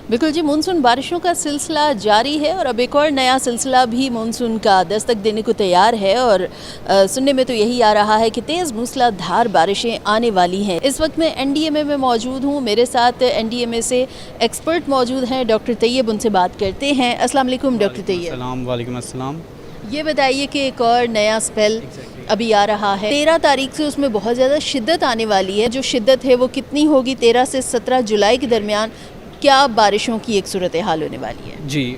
بالکل جی، مونسون بارشوں کا سلسلہ جاری ہے اور اب ایک اور نیا سلسلہ بھی مونسون کا دستک دینے کو تیار ہے اور سننے میں تو یہی آ رہا ہے کہ تیز موسلا دھار بارشیں آنے والی ہیں۔ اس وقت میں این ڈی ایم اے میں موجود ہوں، میرے ساتھ این ڈی ایم اے سے ایکسپرٹ موجود ہیں ڈاکٹر طیب، ان سے بات کرتے ہیں۔ السلام علیکم ڈاکٹر طیب۔ السلام وعلیکم السلام۔ یہ بتائیے کہ ایک اور نیا سپیل ابھی آ رہا ہے 13 تاریخ سے، اس میں بہت زیادہ شدت آنے والی ہے۔ جو شدت ہے وہ کتنی ہوگی؟ 13 سے 17 جولائی کے درمیان کیا بارشوں کی ایک صورتحال ہونے والی ہے؟ جی،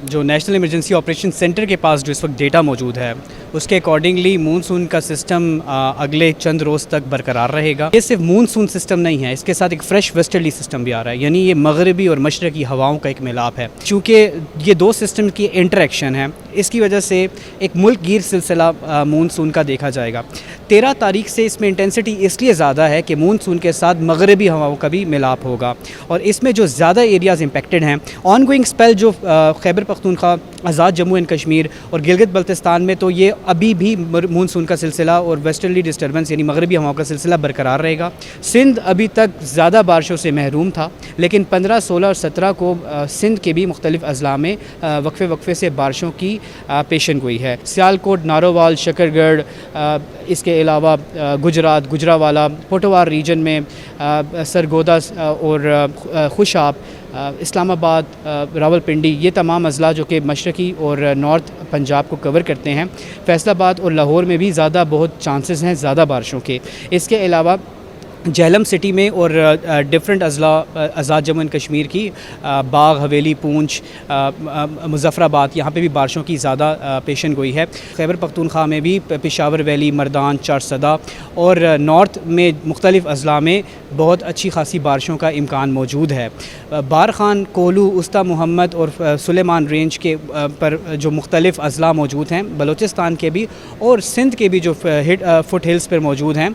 جو نیشنل ایمرجنسی آپریشن سینٹر کے پاس جو اس وقت ڈیٹا موجود ہے اس کے اکارڈنگلی مونسون کا سسٹم اگلے چند روز تک برقرار رہے گا۔ یہ صرف مونسون سسٹم نہیں ہے، اس کے ساتھ ایک فریش ویسٹرلی سسٹم بھی آ رہا ہے، یعنی یہ مغربی اور مشرقی ہواؤں کا ایک ملاپ ہے۔ چونکہ یہ دو سسٹم کی انٹریکشن ہے، اس کی وجہ سے ایک ملک گیر سلسلہ مونسون کا دیکھا جائے گا۔ 13 تاریخ سے اس میں انٹینسٹی اس لیے زیادہ ہے کہ مونسون کے ساتھ مغربی ہواؤں کا بھی ملاپ ہوگا، اور اس میں جو زیادہ ایریاز امپیکٹڈ ہیں آن گوئنگ اسپیل جو خیبر پختونخوا، آزاد جموں اینڈ کشمیر اور گلگت بلتستان میں، تو یہ ابھی بھی مونسون کا سلسلہ اور ویسٹرلی ڈسٹربنس یعنی مغربی ہواؤں کا سلسلہ برقرار رہے گا۔ سندھ ابھی تک زیادہ بارشوں سے محروم تھا، لیکن 15، 16 اور 17 کو سندھ کے بھی مختلف اضلاع میں وقفے سے بارشوں کی پیشن گوئی ہے۔ سیالکوٹ، نارووال، شکر گڑھ، اس کے علاوہ گجراوالا، پوٹوار ریجن میں سرگودا اور خوشاب، اسلام آباد، راولپنڈی، یہ تمام اضلاع جو کہ مشرقی اور نارتھ پنجاب کو کور کرتے ہیں۔ فیصل آباد اور لاہور میں بھی بہت چانسز ہیں زیادہ بارشوں کے۔ اس کے علاوہ جہلم سٹی میں اور ڈفرینٹ اضلاع آزاد جموں اینڈ کشمیر کی باغ، حویلی، پونچھ، مظفر آباد، یہاں پہ بھی بارشوں کی زیادہ پیشن گوئی ہے۔ خیبر پختونخوا میں بھی پشاور ویلی، مردان، چارسدہ اور نارتھ میں مختلف اضلاع میں بہت اچھی خاصی بارشوں کا امکان موجود ہے۔ بارخان، کولو، استا محمد اور سلیمان رینج کے پر جو مختلف اضلاع موجود ہیں، بلوچستان کے بھی اور سندھ کے بھی جو فٹ ہلز پر موجود ہیں،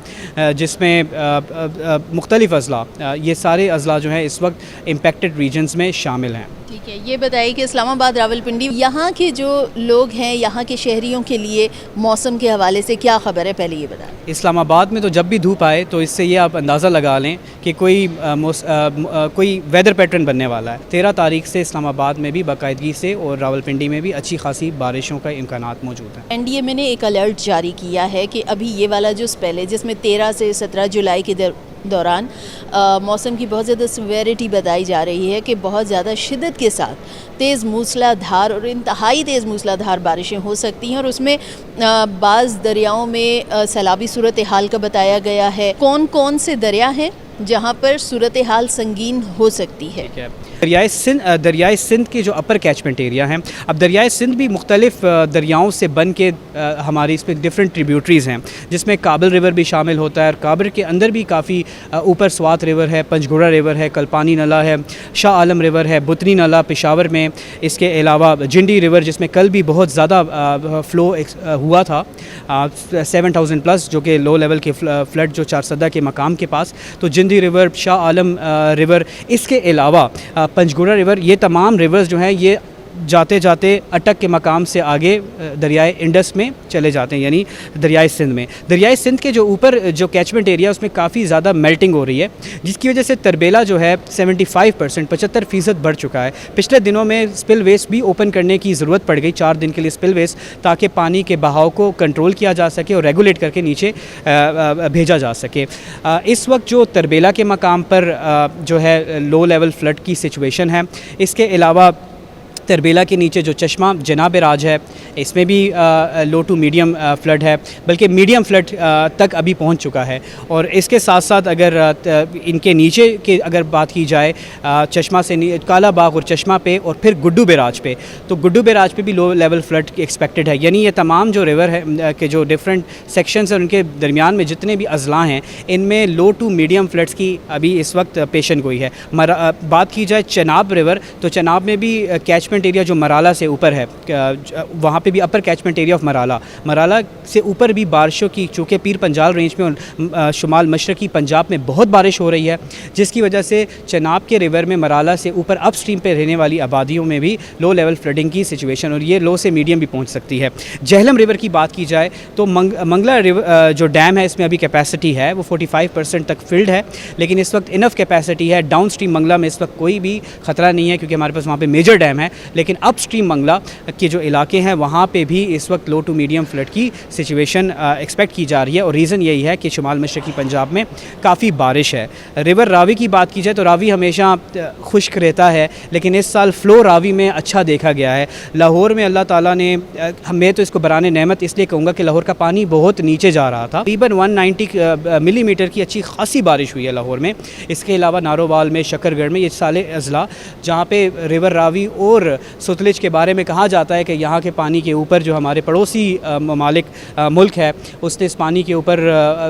جس میں مختلف اضلاع، یہ سارے اضلاع جو ہیں اس وقت امپیکٹڈ ریجنز میں شامل ہیں۔ ٹھیک ہے، یہ بتائیے کہ اسلام آباد، راولپنڈی، یہاں کے جو لوگ ہیں، یہاں کے شہریوں کے لیے موسم کے حوالے سے کیا خبر ہے؟ پہلے یہ بتائیں۔ اسلام آباد میں تو جب بھی دھوپ آئے تو اس سے یہ آپ اندازہ لگا لیں کہ کوئی ویدر پیٹرن بننے والا ہے۔ 13 تاریخ سے اسلام آباد میں بھی باقاعدگی سے اور راولپنڈی میں بھی اچھی خاصی بارشوں کا امکانات موجود ہیں۔ این ڈی ایم اے نے ایک الرٹ جاری کیا ہے کہ ابھی یہ والا جو سپیل ہے، جس میں 13 سے 17 جولائی کے دوران موسم کی بہت زیادہ سیویرٹی بتائی جا رہی ہے کہ بہت زیادہ شدت کے ساتھ تیز موسلا دھار اور انتہائی تیز موسلا دھار بارشیں ہو سکتی ہیں، اور اس میں بعض دریاؤں میں سیلابی صورتحال کا بتایا گیا ہے۔ کون کون سے دریا ہیں جہاں پر صورتحال سنگین ہو سکتی ہے؟ دریائے سندھ کے جو اپر کیچمنٹ ایریا ہیں، اب دریائے سندھ بھی مختلف دریاؤں سے بن کے ہماری اس میں ڈفرینٹ ٹریبیوٹریز ہیں، جس میں کابل ریور بھی شامل ہوتا ہے، اور کابل کے اندر بھی کافی اوپر سوات ریور ہے، پنجگورا ریور ہے، کلپانی نلا ہے، شاہ عالم ریور ہے، بتنی نلا پشاور میں، اس کے علاوہ جنڈی ریور جس میں کل بھی بہت زیادہ فلو ہوا تھا، 7000+ جو کہ لو لیول کے فلڈ جو چارسدہ کے مقام کے پاس، تو جنڈی ریور، شاہ عالم ریور، اس کے علاوہ پنجگورا ریور، یہ تمام ریورز جو ہیں یہ جاتے جاتے اٹک کے مقام سے آگے دریائے انڈس میں چلے جاتے ہیں، یعنی دریائے سندھ میں۔ دریائے سندھ کے جو اوپر جو کیچمنٹ ایریا اس میں کافی زیادہ میلٹنگ ہو رہی ہے، جس کی وجہ سے تربیلا جو ہے 75%، 75% بڑھ چکا ہے۔ پچھلے دنوں میں سپل ویز بھی اوپن کرنے کی ضرورت پڑ گئی، 4 دن کے لیے سپل ویز، تاکہ پانی کے بہاؤ کو کنٹرول کیا جا سکے اور ریگولیٹ کر کے نیچے بھیجا جا سکے۔ اس وقت جو تربیلا کے مقام پر جو ہے لو لیول فلڈ کی سچویشن ہے، اس کے علاوہ تربیلا کے نیچے جو چشمہ جناب راج ہے، اس میں بھی لو ٹو میڈیم فلڈ ہے، بلکہ میڈیم فلڈ تک ابھی پہنچ چکا ہے۔ اور اس کے ساتھ ساتھ اگر ان کے نیچے کی اگر بات کی جائے، چشمہ سے کالا باغ اور چشمہ پہ، اور پھر گڈو بیراج پہ، تو گڈو بیراج پہ بھی لو لیول فلڈ ایکسپیکٹڈ ہے۔ یعنی یہ تمام جو ریور ہے کہ جو ڈفرینٹ سیکشنز ہیں، ان کے درمیان میں جتنے بھی اضلاع ہیں، ان میں لو ٹو میڈیم فلڈس کی ابھی اس وقت پیشن گوئی ہے۔ بات کی جائے چناب ریور، تو چناب میں بھی کیچمنٹ کیچمنٹ ایریا جو مرالا سے اوپر ہے, وہاں پہ بھی اپر کیچمنٹ ایریا آف مرالا سے اوپر بھی بارشوں کی, چونکہ پیر پنجال رینج میں اور شمال مشرقی پنجاب میں بہت بارش ہو رہی ہے, جس کی وجہ سے چناب کے ریور میں مرالا سے اوپر اپ اسٹریم پہ رہنے والی آبادیوں میں بھی لو لیول فلڈنگ کی سچویشن, اور یہ لو سے میڈیم بھی پہنچ سکتی ہے. جہلم ریور کی بات کی جائے تو منگلا جو ڈیم ہے اس میں ابھی کیپیسٹی ہے وہ 45% تک فلڈ ہے, لیکن اس وقت انف کیپیسٹی ہے. ڈاؤن اسٹریم منگلا میں اس وقت کوئی بھی خطرہ نہیں ہے کیونکہ ہمارے پاس وہاں پہ میجر ڈیم ہے, لیکن اپ اسٹریم منگلا کے جو علاقے ہیں وہاں پہ بھی اس وقت لو ٹو میڈیم فلڈ کی سچویشن ایکسپیکٹ کی جا رہی ہے, اور ریزن یہی ہے کہ شمال مشرقی پنجاب میں کافی بارش ہے. ریور راوی کی بات کی جائے تو راوی ہمیشہ خشک رہتا ہے, لیکن اس سال فلو راوی میں اچھا دیکھا گیا ہے. لاہور میں اللہ تعالیٰ نے, میں تو اس کو بران نعمت اس لیے کہوں گا کہ لاہور کا پانی بہت نیچے جا رہا تھا, تقریباً 190 ملی میٹر کی اچھی خاصی بارش ہوئی ہے لاہور میں. اس کے علاوہ نارووال میں, شکر گڑھ میں, یہ سارے اضلاع جہاں پہ ریور راوی اور ستلج کے بارے میں کہا جاتا ہے کہ یہاں کے پانی کے اوپر جو ہمارے پڑوسی ملک ہے اس نے اس پانی کے اوپر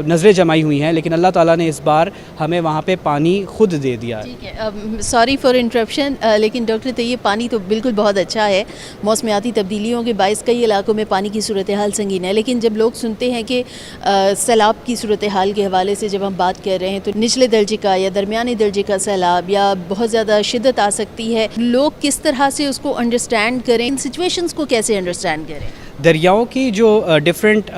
نظریں جمائی ہوئی ہیں, لیکن اللہ تعالیٰ نے اس بار ہمیں وہاں پہ پانی خود دے دیا ہے. ٹھیک ہے, سوری فار انٹرپشن, لیکن ڈاکٹر طیب پانی تو بالکل بہت اچھا ہے. موسمیاتی تبدیلیوں کے باعث کئی علاقوں میں پانی کی صورتحال سنگین ہے, لیکن جب لوگ سنتے ہیں کہ سیلاب کی صورتحال کے حوالے سے جب ہم بات کر رہے ہیں تو نچلے درجے کا یا درمیانے درجے کا سیلاب یا بہت زیادہ شدت آ سکتی ہے, لوگ کس طرح سے اس کو انڈرسٹینڈ کریں, ان سچویشنز کو کیسے انڈرسٹینڈ کریں؟ دریاؤں کی جو ڈفرینٹ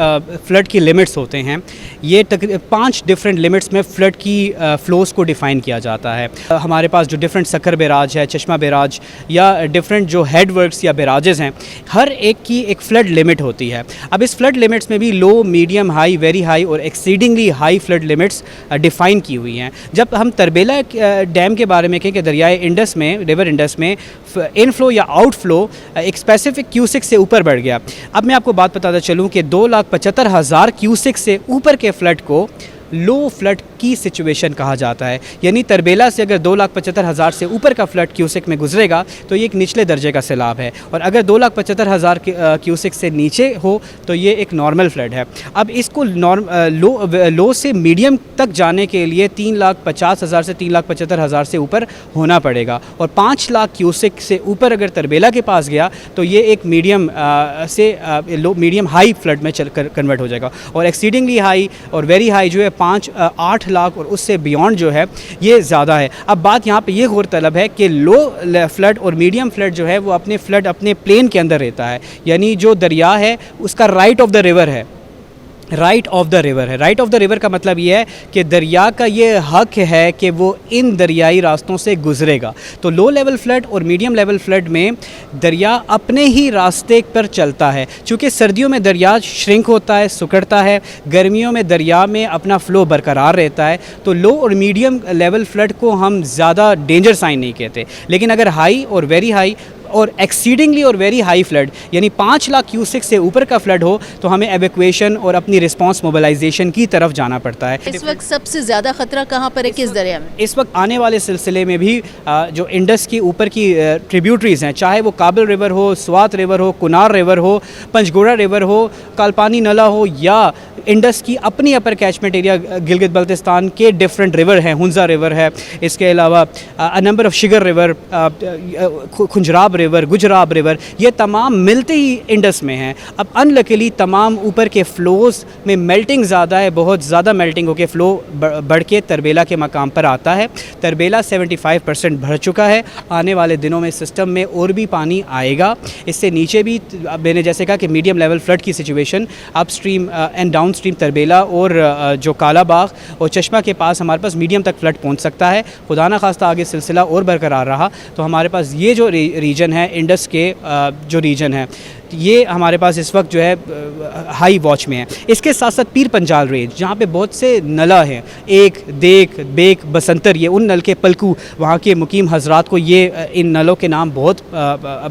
فلڈ کی لمٹس ہوتے ہیں, یہ 5 ڈفرینٹ لمٹس میں فلڈ کی فلوز کو ڈیفائن کیا جاتا ہے. ہمارے پاس جو ڈفرینٹ سکر بیراج ہے, چشمہ بیراج یا ڈفرینٹ جو ہیڈ ورکس یا بیراجز ہیں, ہر ایک کی ایک فلڈ لمٹ ہوتی ہے. اب اس فلڈ لمٹس میں بھی low, medium, high, very high اور exceedingly high flood limits define کی ہوئی ہیں. جب ہم تربیلا ڈیم کے بارے میں کہیں کہ دریائے انڈس میں, ریور انڈس میں ان فلو یا آؤٹ فلو ایک اسپیسیفک کیوسک سے اوپر بڑھ گیا. اب میں آپ کو بات بتاتا چلوں کہ 2,75,000 کیوسک سے اوپر کے فلڈ کو لو فلڈ کی سچویشن کہا جاتا ہے. یعنی تربیلا سے اگر 2,75,000 سے اوپر کا فلڈ کیوسک میں گزرے گا تو یہ ایک نچلے درجے کا سیلاب ہے, اور اگر 2,75,000 کیوسک سے نیچے ہو تو یہ ایک نارمل فلڈ ہے. اب اس کو لو سے میڈیم تک جانے کے لیے 3,50,000 سے 3,75,000 سے اوپر ہونا پڑے گا, اور 5 لاکھ کیوسک سے اوپر اگر تربیلا کے پاس گیا تو یہ ایک میڈیم ہائی فلڈ میں کنورٹ ہو جائے گا. اور ایکسیڈنگلی ہائی اور ویری ہائی جو ہے 8 لاکھ اور اس سے بیونڈ جو ہے یہ زیادہ ہے. اب بات یہاں پہ یہ غور طلب ہے کہ لو فلڈ اور میڈیم فلڈ جو ہے وہ اپنے پلین کے اندر رہتا ہے, یعنی جو دریا ہے اس کا رائٹ آف دا ریور ہے. رائٹ آف دا ریور کا مطلب یہ ہے کہ دریا کا یہ حق ہے کہ وہ ان دریائی راستوں سے گزرے گا. تو لو لیول فلڈ اور میڈیم لیول فلڈ میں دریا اپنے ہی راستے پر چلتا ہے. چونکہ سردیوں میں دریا شرنک ہوتا ہے, سکڑتا ہے, گرمیوں میں دریا میں اپنا فلو برقرار رہتا ہے. تو لو اور میڈیم لیول فلڈ کو ہم زیادہ ڈینجر سائن نہیں کہتے, لیکن اگر ہائی اور ویری ہائی اور ایکسیڈنگلی اور ویری ہائی فلڈ یعنی 5 لاکھ کیوسک سے اوپر کا فلڈ ہو تو ہمیں ایویکویشن اور اپنی رسپانس موبلائزیشن کی طرف جانا پڑتا ہے. اس وقت سب سے زیادہ خطرہ کہاں پر ہے, کس دریا میں؟ اس وقت آنے والے سلسلے میں بھی جو انڈس کی اوپر کی ٹریبیوٹریز ہیں, چاہے وہ کابل ریور ہو, سوات ریور ہو, کنار ریور ہو, پنجگوڑا ریور ہو, کالپانی نلا ہو, یا انڈس کی اپنی اپر کیچمنٹ ایریا گلگت بلتستان کے ڈفرینٹ ریور ہیں, ہنزا ریور ہے, اس کے علاوہ number of Shigar river, Khunjerab river, Ghujerab river, یہ تمام ملتے ہی انڈس میں ہیں. اب ان لکیلی تمام اوپر کے فلوز میں میلٹنگ زیادہ ہے, بہت زیادہ میلٹنگ ہو کے فلو بڑھ کے تربیلا کے مقام پر آتا ہے. تربیلا 75% بھر چکا ہے. آنے والے دنوں میں سسٹم میں اور بھی پانی آئے گا. اس سے نیچے بھی میں نے جیسے کہا کہ میڈیم لیول فلڈ کی situation up stream and down stream Tarbela اور جو کالا باغ اور چشمہ کے پاس ہمارے پاس میڈیم تک فلڈ پہنچ سکتا ہے. خدا نہ خواستہ آگے سلسلہ اور برقرار رہا تو ہمارے پاس یہ جو ریجن ہے, انڈس کے جو ریجن ہے, یہ ہمارے پاس اس وقت جو ہے ہائی واچ میں ہے. اس کے ساتھ ساتھ پیر پنجال رینج جہاں پہ بہت سے نلا ہیں, ایک, دیکھ, بیک, بسنتر, یہ ان نل کے پلکو, وہاں کے مقیم حضرات کو یہ ان نلوں کے نام بہت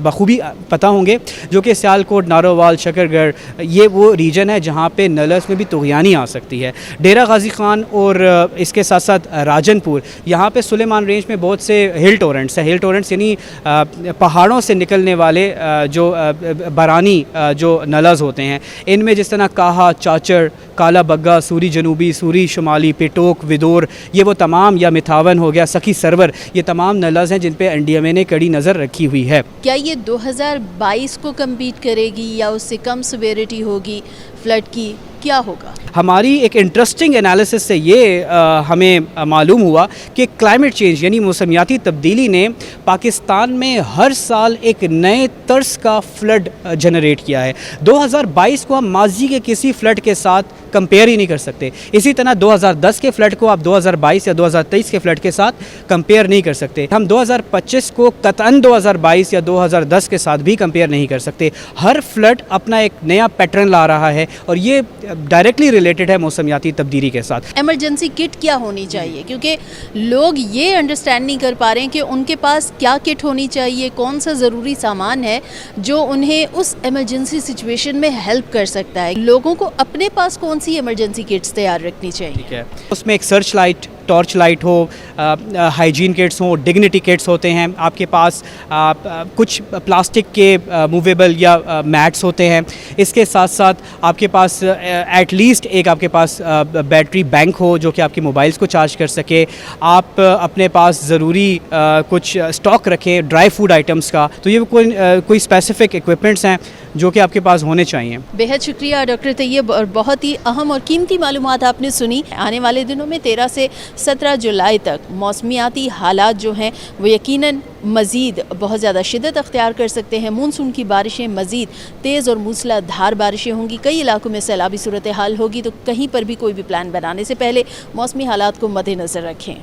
بخوبی پتہ ہوں گے, جو کہ سیالکوٹ, نارووال, شکر گڑھ, یہ وہ ریجن ہے جہاں پہ نلس میں بھی طغیانی آ سکتی ہے. ڈیرہ غازی خان اور اس کے ساتھ ساتھ راجن پور, یہاں پہ سلیمان رینج میں بہت سے ہل ٹورنٹس ہیں. ہل ٹورنٹس یعنی پہاڑوں سے نکلنے والے جو بارانی جو نلز ہوتے ہیں ان میں جس طرح کاہا، چاچڑ، کالا بگا، سوری جنوبی، سوری شمالی، پیٹوک، ودور، یہ وہ تمام، یا متھاون ہو گیا، سخی سرور، یہ تمام نلز ہیں جن پہ NDMA نے کڑی نظر رکھی ہوئی ہے۔ کیا یہ 2022 کو کمپیٹ کرے گی یا اس سے کم سیویرٹی ہوگی فلڈ کی، کیا ہوگا؟ ہماری ایک انٹرسٹنگ انالیسس سے یہ ہمیں معلوم ہوا کہ کلائمیٹ چینج یعنی موسمیاتی تبدیلی نے پاکستان میں ہر سال ایک نئے طرز کا فلڈ جنریٹ کیا ہے۔ 2022 کو ہم ماضی کے کسی فلڈ کے ساتھ کمپیئر ہی نہیں کر سکتے، اسی طرح 2010 کے فلڈ کو آپ 2022 یا 2023 کے فلڈ کے ساتھ کمپیئر نہیں کر سکتے۔ ہم 2025 کو قطعاً 2022 یا 2010 کے ساتھ بھی کمپیئر نہیں کر سکتے۔ ہر فلڈ اپنا ایک نیا پیٹرن لا رہا ہے اور یہ ڈائریکٹلی ریلیٹڈ ہے موسمیاتی تبدیلی کے ساتھ۔ ایمرجنسی کٹ کیا ہونی چاہیے؟ کیونکہ لوگ یہ انڈرسٹینڈ نہیں کر پا رہے ہیں کہ ان کے پاس کیا کٹ ہونی چاہیے، کون سا ضروری سامان ہے جو انہیں اس ایمرجنسی سچویشن میں ہیلپ کر سکتا ہے۔ لوگوں کو اپنے پاس کون سی ایمرجنسی کٹس تیار رکھنی چاہیے؟ اس میں ایک سرچ لائٹ، ٹارچ لائٹ ہو، ہائیجین کٹس ہوں، ڈگنیٹی کٹس ہوتے ہیں، آپ کے پاس کچھ پلاسٹک کے موویبل یا میٹس ہوتے ہیں، اس کے ساتھ ساتھ آپ کے پاس ایٹ لیسٹ ایک آپ کے پاس بیٹری بینک ہو جو کہ آپ کے موبائلز کو چارج کر سکے۔ آپ اپنے پاس ضروری کچھ اسٹاک رکھیں ڈرائی فوڈ آئٹمس کا۔ تو یہ کوئی اسپیسیفک اکوپمنٹس ہیں جو کہ آپ کے پاس ہونے چاہیے۔ بہت شکریہ ڈاکٹر طیب، اور بہت ہی اہم اور قیمتی معلومات آپ نے سنی۔ آنے والے دنوں میں 13 سے 17 جولائی تک موسمیاتی حالات جو ہیں وہ یقیناً مزید بہت زیادہ شدت اختیار کر سکتے ہیں۔ مونسون کی بارشیں مزید تیز اور موسلا دھار بارشیں ہوں گی، کئی علاقوں میں سیلابی صورتحال ہوگی، تو کہیں پر بھی کوئی بھی پلان بنانے سے پہلے موسمی حالات کو مد نظر رکھیں۔